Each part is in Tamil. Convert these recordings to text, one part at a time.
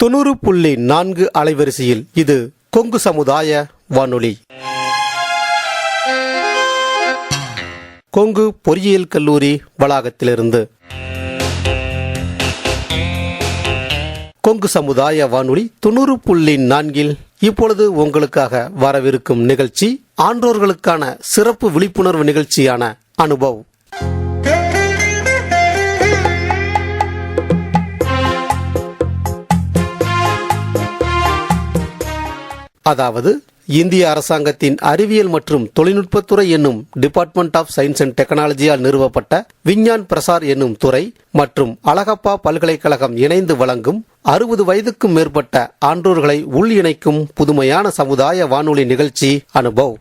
90.4 அலைவரிசையில் இது கொங்கு சமுதாய வானொலி. கொங்கு பொறியியல் கல்லூரி வளாகத்திலிருந்து கொங்கு சமுதாய வானொலி 90.4 இப்பொழுது உங்களுக்காக வரவிருக்கும் நிகழ்ச்சி ஆன்றோர்களுக்கான சிறப்பு விழிப்புணர்வு நிகழ்ச்சியான அனுபவ். அதாவது இந்திய அரசாங்கத்தின் அறிவியல் மற்றும் தொழில்நுட்பத்துறை என்னும் டிபார்ட்மெண்ட் ஆஃப் சயின்ஸ் அண்ட் டெக்னாலஜியால் நிறுவப்பட்ட விஞ்ஞான் பிரசார் என்னும் துறை மற்றும் அழகப்பா பல்கலைக்கழகம் இணைந்து வழங்கும் 60 வயதுக்கும் மேற்பட்ட ஆன்றோர்களை உள் இணைக்கும் புதுமையான சமுதாய வானொலி நிகழ்ச்சி அனுபவ்.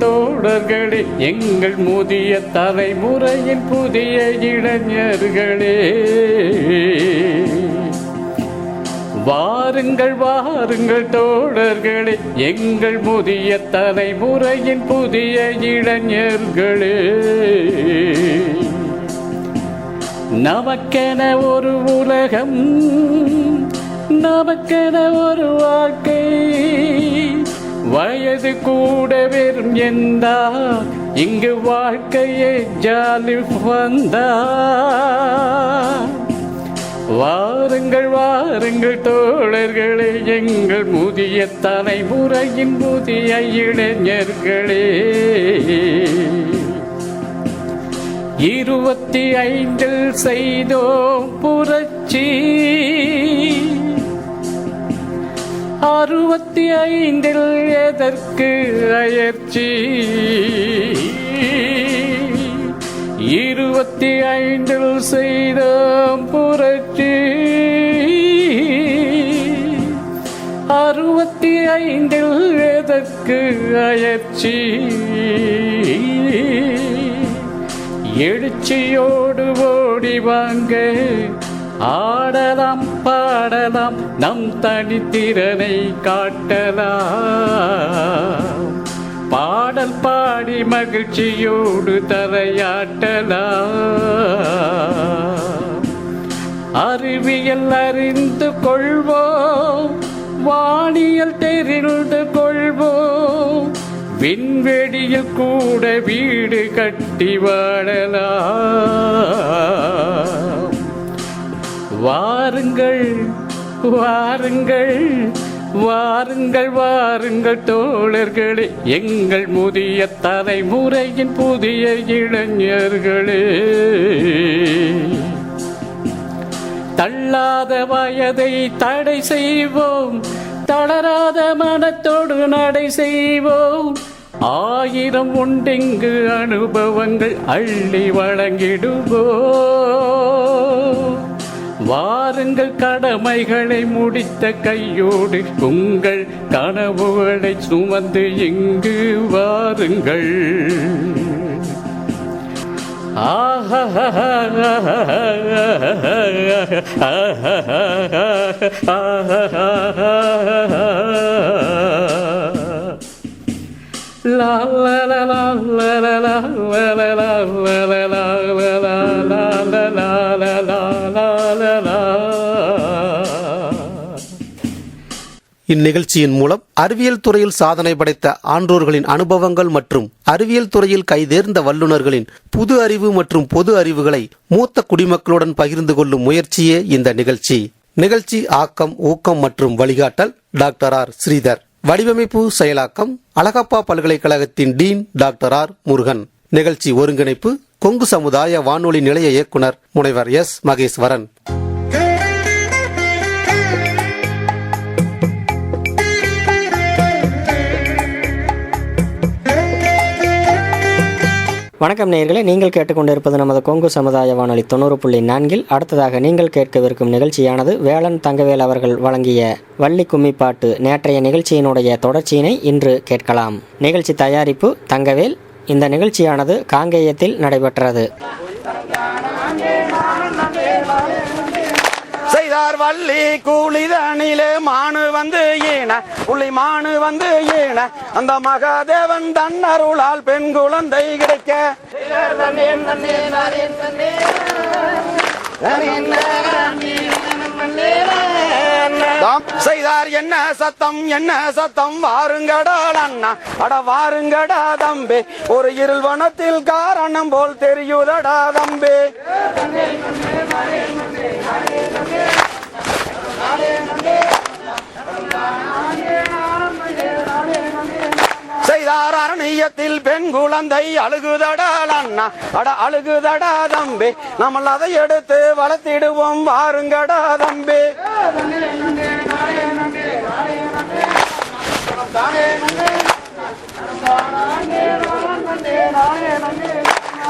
தோழர்களே, எங்கள் முதிய தலைமுறையின் புதிய இளைஞர்களே, வாருங்கள் வாருங்கள் தோழர்களே, எங்கள் முதிய தலைமுறையின் புதிய இளைஞர்களே. நமக்கென ஒரு உலகம், நமக்கென ஒரு வாழ்க்கை, வயது கூட வெறும் எந்தா, இங்கு வாழ்க்கையே ஜாலி வந்தா. வாருங்கள் வாருங்கள் தோழர்களே, எங்கள் முதிய தலைமுறையின் புதிய இளைஞர்களே. 25 செய்தோம் புரட்சி, 65 எதற்கு அயற்சி, 25 செய்தோம் புரட்சி, 65 எதற்கு அயற்சி. எழுச்சியோடு ஓடி வாங்க, ஆடலாம் பாடலாம், நம் தனித்திறனை காட்டலாம், பாடல் பாடி மகிழ்ச்சியோடு தரையாட்டலாம். அறிவியல் அறிந்து கொள்வோம், வானியல் தெரிந்து கொள்வோம், விண்வெளியில் கூட வீடு கட்டி வாழலாம். வாருங்கள் வாருங்கள் வாருங்கள் வாருங்கள் தோழர்களே, எங்கள் முதிய தலைமுறையின் புதிய இளைஞர்களே. தள்ளாத வயதை தடை செய்வோம், தளராத மனத்தோடு நடை செய்வோம், 1000 உண்டிங்கு அனுபவங்கள் அள்ளி வழங்கிடுவோம். வாருங்கள் கடமைகளை முடித்த கையோடு உங்கள் கனவுகளை சுமந்து இங்கு வாருங்கள். லா லா லா லா லா லா லா லா லா. இந்நிகழ்ச்சியின் மூலம் அறிவியல் துறையில் சாதனை படைத்த ஆன்றோர்களின் அனுபவங்கள் மற்றும் அறிவியல் துறையில் கைதேர்ந்த வல்லுநர்களின் புது அறிவு மற்றும் பொது அறிவுகளை மூத்த குடிமக்களுடன் பகிர்ந்து கொள்ளும் முயற்சியே இந்த நிகழ்ச்சி. நிகழ்ச்சி ஆக்கம், ஊக்கம் மற்றும் வழிகாட்டல் டாக்டர் ஆர் ஸ்ரீதர். வடிவமைப்பு செயலாக்கம் அழகப்பா பல்கலைக்கழகத்தின் டீன் டாக்டர் ஆர் முருகன். நிகழ்ச்சி ஒருங்கிணைப்பு கொங்கு சமுதாய வானொலி நிலைய இயக்குனர் முனைவர் எஸ் மகேஸ்வரன். வணக்கம் நேயர்களே, நீங்கள் கேட்டுக்கொண்டிருப்பது நமது கொங்கு சமுதாய வானொலி 90.4. அடுத்ததாக நீங்கள் கேட்கவிருக்கும் நிகழ்ச்சியானது வேளன் தங்கவேல் அவர்கள் வழங்கிய வள்ளி கும்மிப்பாட்டு நேற்றைய நிகழ்ச்சியினுடைய தொடர்ச்சியினை இன்று கேட்கலாம். நிகழ்ச்சி தயாரிப்பு தங்கவேல். இந்த நிகழ்ச்சியானது காங்கேயத்தில் நடைபெற்றது. செய்தார் வள்ளி கூலிதனிலே மானு வந்து ஈன புள்ளி மானு வந்து ஈன அந்த மகாதேவன் தன்னருளால் பெண் குழந்தை கிடைக்க செய்தார் என்ன சத்தம் வாருங்கடா அண்ணா அட வாருங்கடா தம்பி ஒரு இருள் வனத்தில் காரணம் போல் தெரியுதடா தம்பி செய்தார் அரணியத்தில் பெண் குழந்தை அழுகுதடா அண்ணா அட அழுகுதடா தம்பி நம்ம அதை எடுத்து வளர்த்திடுவோம் வாருங்கடா தம்பி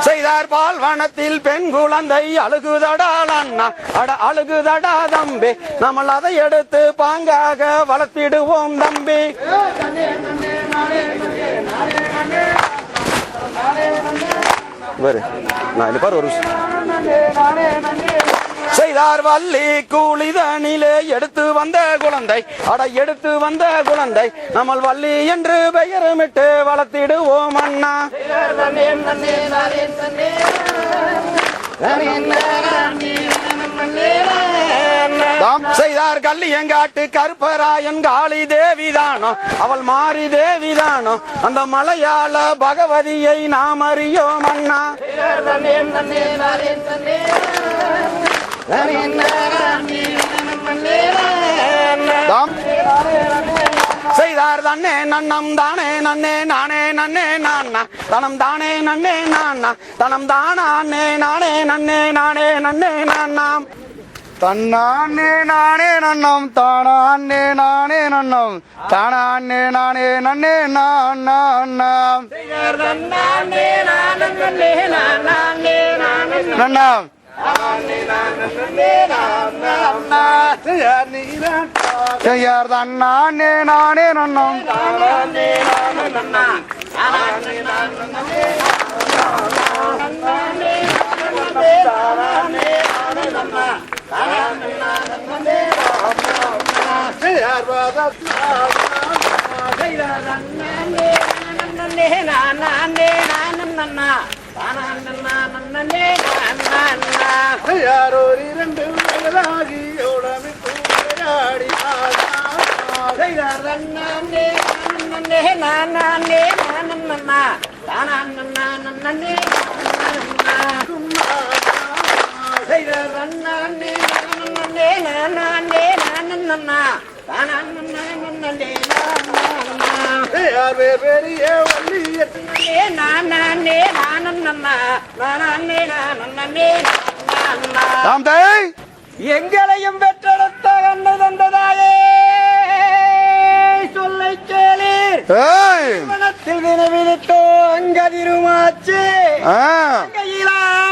செய்தார் பால்வனத்தில் பெண் குழந்தை அழுகுதடா அண்ணா அட அழுகுதடா தம்பி நம்ம அதை எடுத்து பாங்காக வளர்த்திடுவோம் தம்பி செய்தார் வள்ளி கூலிதனிலே எடுத்து வந்த குழந்தை அட எடுத்து வந்த குழந்தை நம்ம வள்ளி என்று பெயருமிட்டு வளர்த்திடுவோம் அண்ணா செய்தார் கல்லியங்காட்டு கருப்பராயன் காளி தேவிதானோ அவள் மாறி தேவிதானோ அந்த மலையாள பகவதியை நாம் அறியோம் அண்ணா செய்தார் தன்னே நன்னம் தானே நன்னே நானே நன்னே நானா தனம் தானே நன்னே நானா தனம் தானே நானே நன்னே நானே நன்னே நானாம் தன்னானே நானே நன்னம் தானே நானே நன்னம் தானே நானே நன்னே நானாம் நன்னம் செய்யார் தன்னானே நானே நன்னம் யாரோர் இரண்டு வயதாகி பெரிய எங்களையும் பெற்றெடுத்த கண்ணு தந்ததாயே சொல்லை கேளீர் மனத்தில் வினவிலிட்டோ அங்கதிருமாச்சு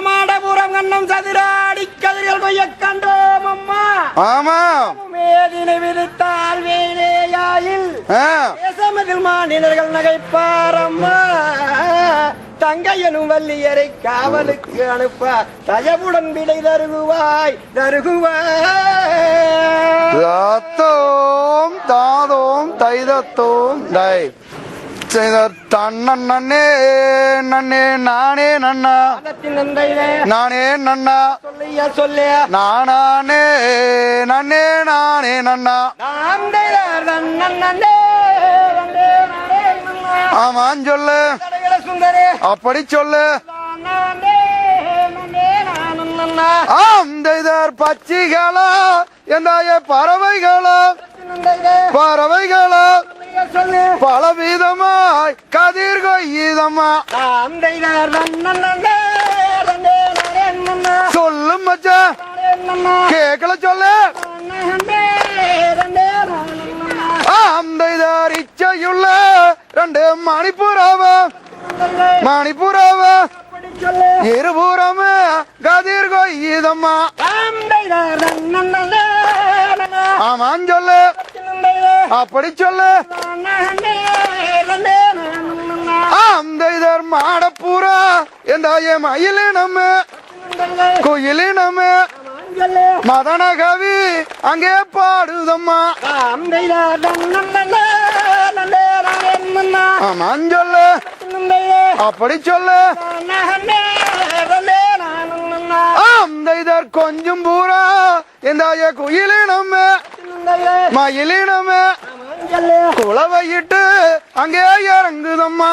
மாடபுரம் கண்ணம் சதுராடி கதிர்கள் கொய்ய கண்டோம் அம்மா ஆமா மேதினை விதித்தால் வேலையாயில் தேசமதில் மாநிலர்கள் நகைப்பாரம்மா தங்கையனும் வள்ளியரை காவலுக்கு அனுப்ப தயவுடன் விடை தருகுவாய் தருகுவாய் தாதோம் தைதத்தோம் டை தன்னே நன்னே நானே நன்னா நானே நன்னா சொல்லியா சொல்லிய நானே நன்னே நானே நன்னா ஆமான் சொல்லு அப்படி சொல்லு பச்சிகளா எந்தாய பறவைகளா பறவைகளா பலவிதமாய் கதிர் கொய்யுதமா சொல்லு மச்சா கேக்கல சொல்லு இச்சையுள்ள ரெண்டு மணிப்புறாவ இருபுறம கதிர் கொய்யுதம்மா ஆமான் சொல்லு அப்படி சொல்லு அந்த இதர் மாடப்பூரா எந்தாய மயிலினம் குயிலினம் மதனகவி அங்கே பாடுதம்மா மஞ்சள் அப்படி சொல்லு அந்த இதர் கொஞ்சம் பூரா எந்தாய குயிலினம் மயிலினம் குளவையிட்டு அங்கே இறங்குதம்மா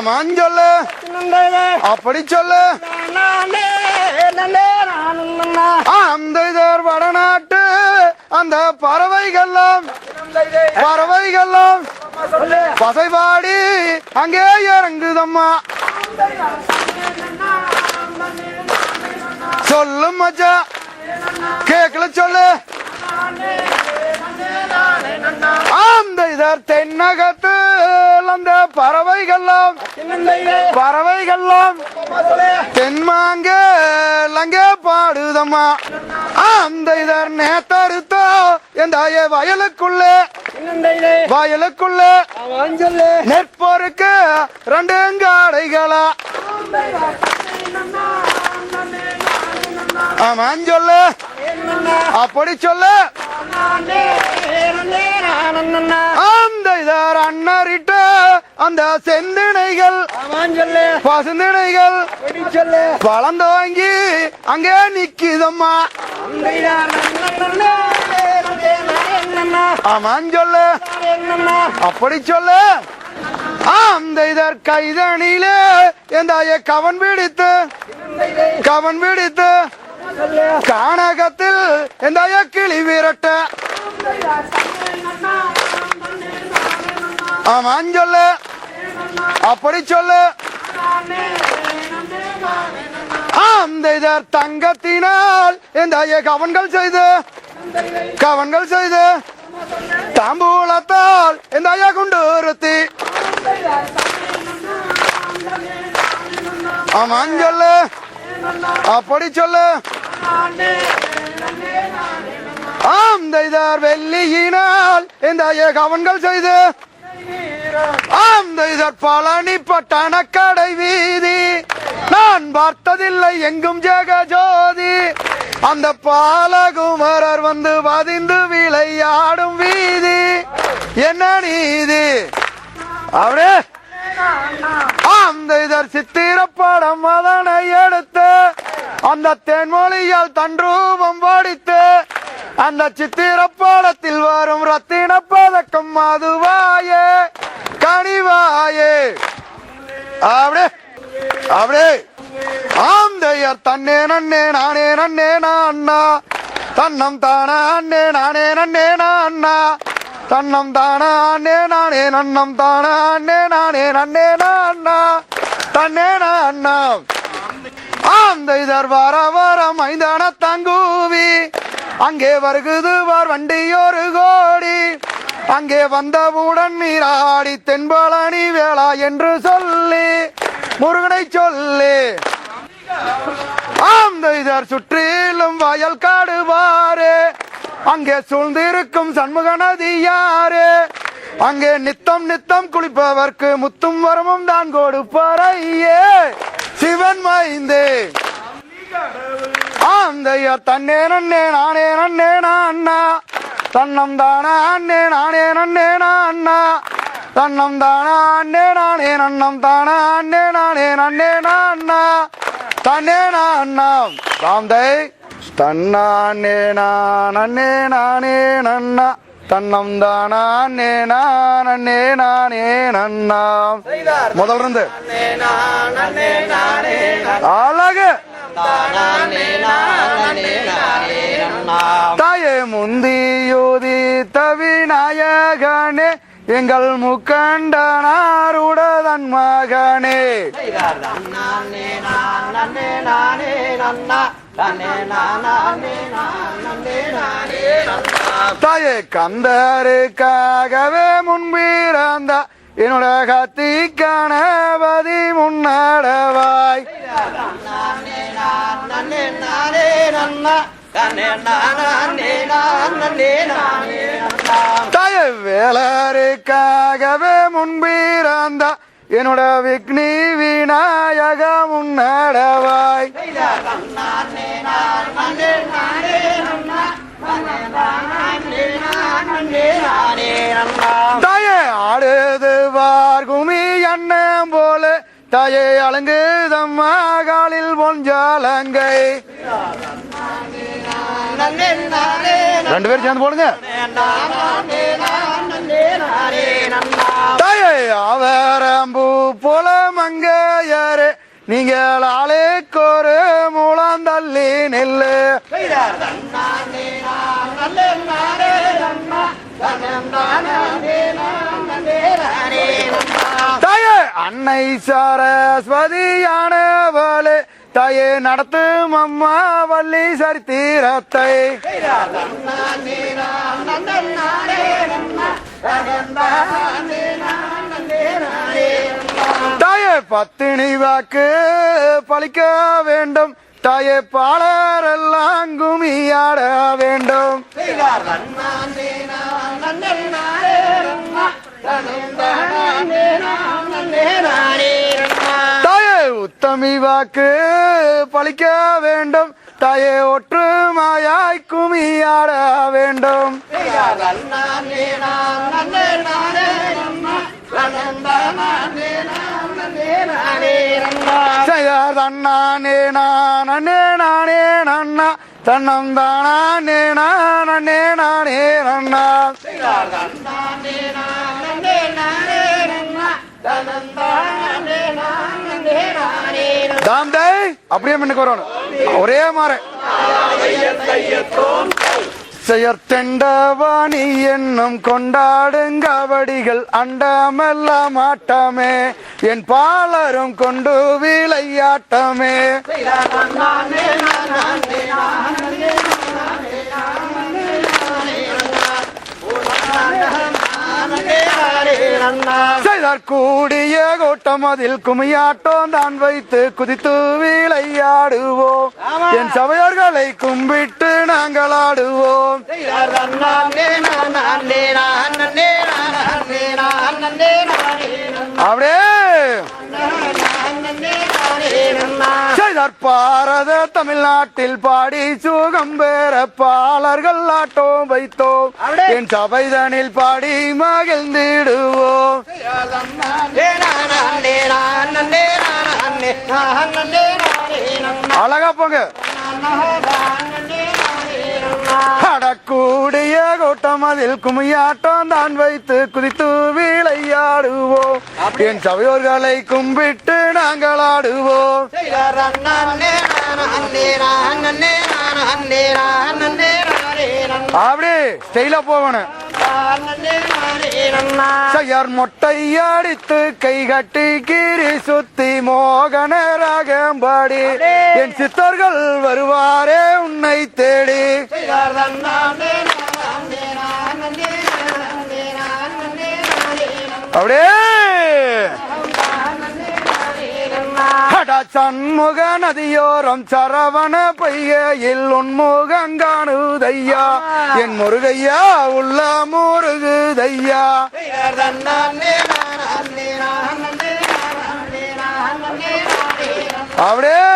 மஞ்சள் அப்படி சொல்லு அந்த இதர் வடநாட்டு அந்த பறவைகள்லாம் பசைபாடி அங்கே இறங்குதம்மா சொல்லு மச்சா கேக்கல சொல்லு அந்த இதர் தென்னகத்து அந்த பறவைகள்லாம் தென்மாங்க அங்கே பாடுதம்மா அந்த இதர் நேத்தடுத்தோ எந்தாய வயலுக்குள்ள நெற்பொருக்கு 2 காடைகளா சொல்லு அப்படி சொல்லு அந்த இதர் அண்ணறிட்ட அந்த செந்திணைகள் பசுந்திணைகள் பழந்தோங்கி அங்கே நிக்குதம்மா சொல்லு அப்படி சொல்லு அந்த இதர் கைதணியிலே எந்தாய கவன் பிடித்து கானகத்தில் எந்தாய கிளி விரட்ட சொல்லு அப்படி சொல்லு அந்த இதர் தங்கத்தினால் எந்தாய கவன்கள் செய்து தாம்பூலத்தால் எந்தாய குண்டூர்த்தி சொல்லு அப்படி சொல்லு அந்த இதர் வெள்ளியினால் எந்தாய கவன்கள் செய்து அந்த இதர் பழனி பட்டண கடை வீதி நான் பார்த்ததில்லை எங்கும் ஜெகஜோதி அந்த பாலகுமரர் வந்து பதிந்து விளையாடும் வீதி என்ன நீதி அவரே அந்த இதர் சித்திரப்படம் அதனை எடுத்து அந்த தென்மொழியால் தன் ரூபம் வடித்து அந்த சித்திரப்படத்தில் வரும் ரத்தின பதக்கம் மதுவாயே கனிவாயே அப்படியே ஆந்தையர் தன்னே நன்னே நானே நன்னே நான்னா தன்னம் தானா அண்ணே நானே நன்னே நான்னா தன்னம் தானா அண்ணே நானே நன்னம் தானா அண்ணே நானே நன்னே நான்னா தன்னே நான்னா அந்த இதர் வர மைதான தங்கூவி அங்கே வருகுது வண்டி 1 கோடி அங்கே வந்தவுடன் நீராடி தென்பழனி வேளா என்று சொல்லி முருகனை சொல்லி அந்த இதர் சுற்றிலும் வயல் காடு பாரு அங்கே சூழ்ந்திருக்கும் சண்முக நதி யாரு அங்கே நித்தம் குளிப்பவர்க்கு முத்தும் வரமும் தான் கொடுப்பாரையே சிவன் மைந்தே ஆந்தையர் தன்னே நன்னே நானே நன்னே நான்னா தன்னம் தானா அண்ணே நானே நன்னே நான்னா தன்னம் தானா அண்ணே நானே நன்னம் தானா அண்ணே நானே நன்னே நான்னா தன்னே நான்னா ராம்தை தன்னானே நானே நானே நன்னா தன்னம் தானா அண்ணே நானே நானே நன்னா முதல்ல இருந்து அழகு தாயே முந்தியோதி தவிநாயகனே எங்கள் முக்கண்டனாருடதன் மகனே தாயே கந்தருக்காகவே முன்பிறந்த என்னோட கத்தி கணபதி முன்னடவாய் தாயே வேலருக்காகவே முன்பிறந்த என்னோட விக்னி விநாயக முன்னடவாய் தாயே ஆடுது வார்குமி அண்ணன் போல தாயே அலங்குதம்மா காலில் பொஞ்சாலங்கை ரெண்டு பேரும் சேர்ந்து போடுங்க தாயே அவரம்பு போல மங்கையாரு நீங்கள் ஆளுக்கொரு மூலம் தள்ளி நெல்லு தாயே அன்னை சரஸ்வதியானவளே தாயே நடத்தும் அம்மா வள்ளி சரித்திரத்தை தாயே பத்தினி வாக்கு பழிக்க வேண்டும் தாயே பாலரெல்லாம் குமியாட வேண்டும் தாயே உத்தமி வாக்கு பழிக்க வேண்டும் தாயே ஒற்றுமையாய் குமியாட வேண்டும் தன்னானே நானே நானே நன்னா தன்னம் தானே நானே நானே நன்னா தாம் தே அப்படியே முன்னுக்கு வரணும் ஒரே மாதிரி செயற்தெண்டவாணி என்னும் கொண்டாடுங்கவடிகள் அண்டமெல்லாம் ஆட்டமே என் பாலரும் கொண்டு விளையாட்டமே கூடிய கோட்டம் அதில் குமியாட்டம் தான் வைத்து குதித்து விளையாடுவோம் என் சபையர்களை கும்பிட்டு நாங்கள் ஆடுவோம் அப்படியே பாரத தமிழ்நாட்டில் பாடி சுகம் பெற பாலர்கள் ஆட்டோம் வைத்தோம் என் சபைதனில் பாடி மகிழ்ந்திடுவோம் அழகா போங்க அடக்கூடிய கூட்டம் அதில் குமியாட்டம் தான் வைத்து குதித்து விளையாடுவோம் என் சபையோர்களை கும்பிட்டு நாங்கள் ஆடுவோம் அப்படி ஸ்டைலா போகணும் செயர் மொட்டை அடித்து கை கட்டி கிரி சுத்தி மோகன ராகம்பாடி என் சித்தர்கள் வருவாரே உன்னை தேடி அப்படியே சண்முக நதியோரம் சரவண பையில் உன்முகம் காணுதையா என் முருகையா உள்ள முருகுதையா அப்படியே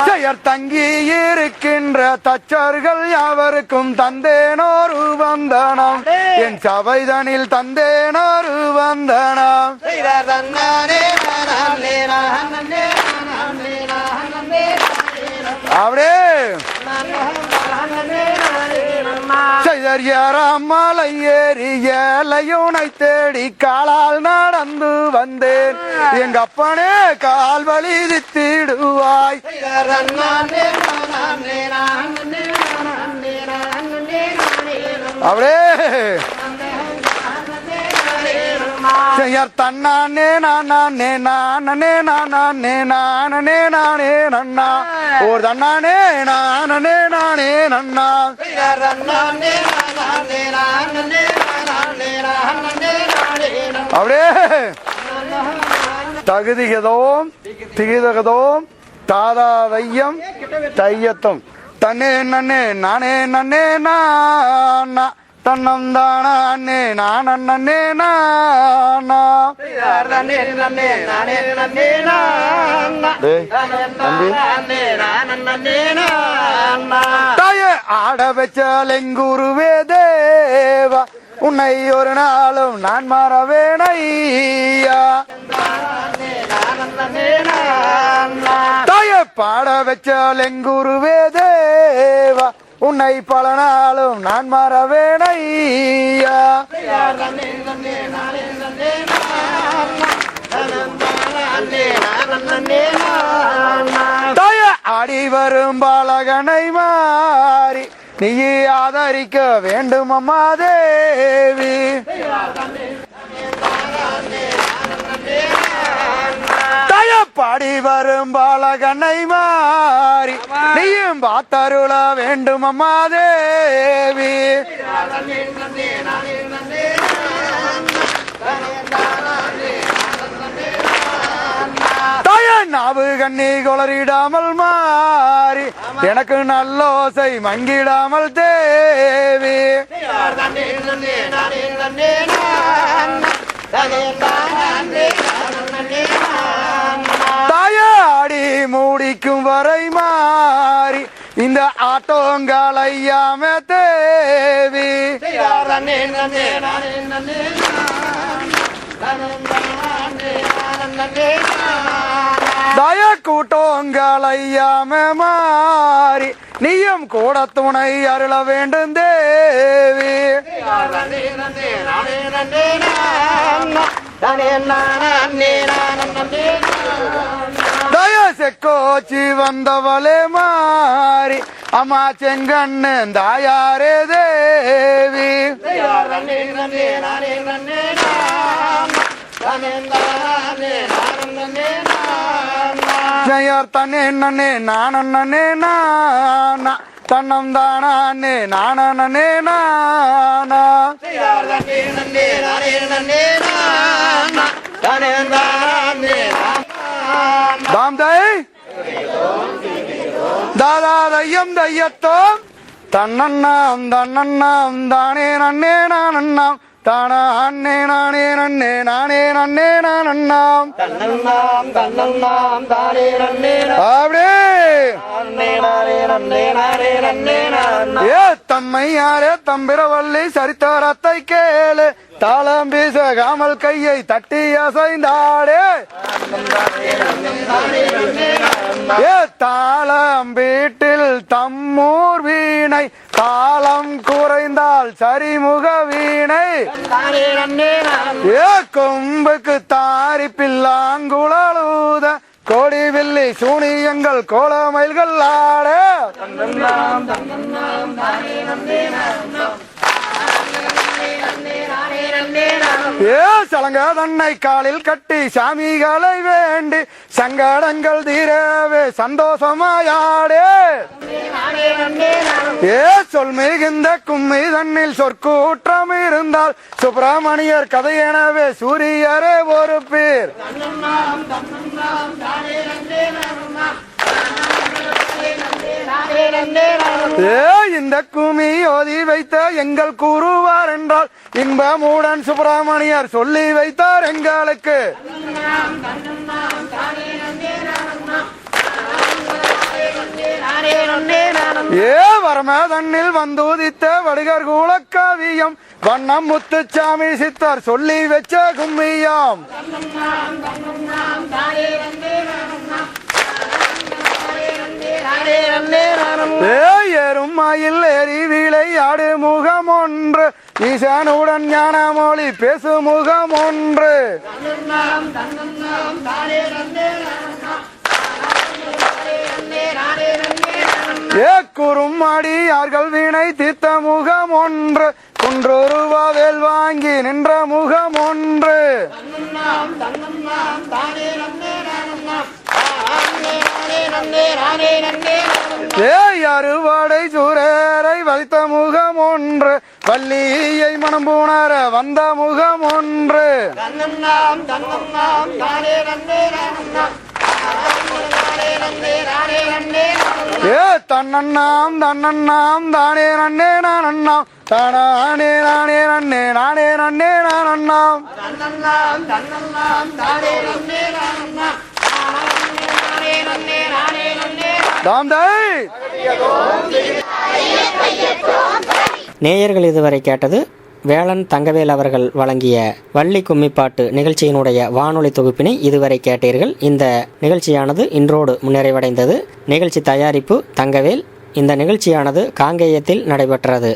செயற் தங்கி இருக்கின்ற தச்சர்கள் யாவருக்கும் தந்தேனோரு வந்தனம் என் சபைதனில் தந்தேனோரு வந்தனம் அப்படியே மலை ஏறி ஏலையுனை தேடி காலால் நடந்து வந்தேன் எங்க அப்பனே கால் வலி திடுவாய் அப்படியே செயற் தன்னானே நானே நானே நானே நானே நானே நன்னா ஒரு தன்னானே நானே நானே நன்னா அப்படியே தகுதிகதோம் திகிதகதோம் தாதா தையம் தையத்தம் தன்னே நன்னே நானே நன்னே நானா தன்னம் தானா அண்ணே நான் நன்னே நானா தாயே ஆட வச்சால் எங்குருவே தேவா உன்னை ஒரு நாளும் நான் மாறவேனையா தாய பாட வச்சால் எங்குருவே தேவா உன்னை பல நாளும் நான் மாறவேனையா தாய ஆடி வரும் பாலகனை மாறி நீ ஆதரிக்க வேண்டும் அம்மா தேவி தாய பாடி வரும் பாலகனை மாறி நீயும் பார்த்தருள வேண்டும் அம்மா தேவி தாய நாவு கண்ணி கொளறிடாமல் மாறி எனக்கு நல்லோசை மங்கிடாமல் தேவி தாயாடி மூடிக்கும் வரை மாறி இந்த ஆட்டோங்களையாம தேவி தய கூட்டோங்களையாம மாறி நீயும் கூட துணை அருள வேண்டும் தேவி தய செக்கோச்சி வந்தவளே மாறி அம்மா செங்கண்ணு தாயாரே தேவி ஜெயர் தன்னே நன்னே நானே நானா தன்னம் தானே நானே நானா தாம் தை தாதா தையம் தையத்தோம் தன்னண்ணாம் தன்னண்ணாம் தானே நன்னே நானண்ணாம் தானா அண்ணே நானே நன்னே நானே நன்னே நானண்ணாம் அப்படியே ஏ தம்மையாரே தம்பிரவல்லி சரித்திரத்தை கேளு தாளம் வீசாமல் கையை தட்டி அசைந்தாடே ஏ தாளம் வீட்டில் தம்மூர் வீணை தாளம் குறைந்தால் சரிமுக வீணை ஏ கொம்புக்கு தாரி பில்லாங்குழலூத கோடி வில்லி சூனியங்கள் கோலமயில்கள் ஆட ஏ சலங்க தன்னை காலில் கட்டி சாமிகளை வேண்டி சங்கடங்கள் தீரவே சந்தோஷமாயாடே ஏ சொல் மிகுந்த கும்மி தன்னில் சொற்கூற்றம் இருந்தால் சுப்பிரமணியர் கதை எனவே சூரியரே ஒரு பேர் இந்த குமி ஓதி வைத்த எங்கள் கூறுவார் என்றால் இன்பமுடன் சுப்பிரமணியர் சொல்லி வைத்தார் எங்களுக்கு ஏ வரம தன்னில் வந்துதித்த வடிகர் கூலக்காவியம் வண்ணம் முத்துச்சாமி சித்தர் சொல்லி வச்ச கும்மியாம் ஏறும் மயில் ஏறி விளையாடு முகம் ஒன்று ஈசனுடன் ஞானமொழி பேசு முகம் ஒன்று ஏ குறுமாடியார்கள் வீணை தீர்த்த முகம் ஒன்று குன்றொருவாவேல் வாங்கி நின்ற முகம் ஒன்று அறுவாடை சூரரை வைத்த முகம் ஒன்று வள்ளியை மனம் பூணர வந்த முகம் ஒன்று ஏ தன்னண்ணாம் தன்னண்ணாம் தானே நன்னே நான் அண்ணாம் தானே நானே நன்னே நானே நன்னே நான் அண்ணாம் தாம்தை. நேயர்கள் இதுவரை கேட்டது வேளன் தங்கவேல் அவர்கள் வழங்கிய வள்ளி கும்மிப்பாட்டு நிகழ்ச்சியினுடைய வானொலி தொகுப்பினை இதுவரை கேட்டீர்கள். இந்த நிகழ்ச்சியானது இன்றோடு நிறைவடைந்தது. நிகழ்ச்சி தயாரிப்பு தங்கவேல். இந்த நிகழ்ச்சியானது காங்கேயத்தில் நடைபெற்றது.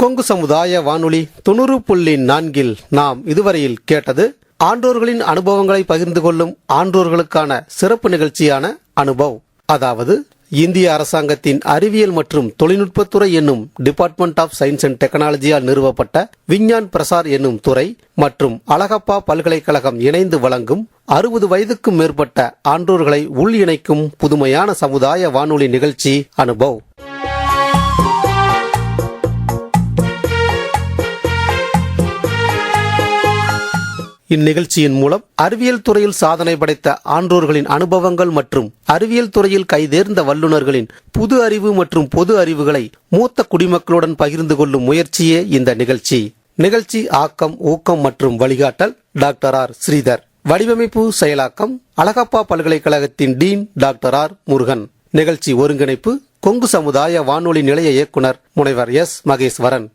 கொங்கு சமுதாய வானொலி 90.4 நாம் இதுவரையில் கேட்டது ஆன்றோர்களின் அனுபவங்களை பகிர்ந்து கொள்ளும் ஆன்றோர்களுக்கான சிறப்பு நிகழ்ச்சியான அனுபவ். அதாவது இந்திய அரசாங்கத்தின் அறிவியல் மற்றும் தொழில்நுட்பத்துறை என்னும் டிபார்ட்மெண்ட் ஆஃப் சயின்ஸ் அண்ட் டெக்னாலஜியால் நிறுவப்பட்ட விஞ்ஞான் பிரசார் என்னும் துறை மற்றும் அழகப்பா பல்கலைக்கழகம் இணைந்து வழங்கும் 60 வயதுக்கும் மேற்பட்ட ஆன்றோர்களை உள் இணைக்கும் புதுமையான சமுதாய வானொலி நிகழ்ச்சி அனுபவ். இந்நிகழ்ச்சியின் மூலம் அறிவியல் துறையில் சாதனை படைத்த ஆன்றோர்களின் அனுபவங்கள் மற்றும் அறிவியல் துறையில் கைதேர்ந்த வல்லுநர்களின் புது அறிவு மற்றும் பொது அறிவுகளை மூத்த குடிமக்களுடன் பகிர்ந்து கொள்ளும் முயற்சியே இந்த நிகழ்ச்சி. நிகழ்ச்சி ஆக்கம், ஊக்கம் மற்றும் வழிகாட்டல் டாக்டர் ஆர் ஸ்ரீதர். வடிவமைப்பு செயலாக்கம் அழகப்பா பல்கலைக்கழகத்தின் டீன் டாக்டர் ஆர் முருகன். நிகழ்ச்சி ஒருங்கிணைப்பு கொங்கு சமுதாய வானொலி நிலைய இயக்குனர் முனைவர் எஸ் மகேஸ்வரன்.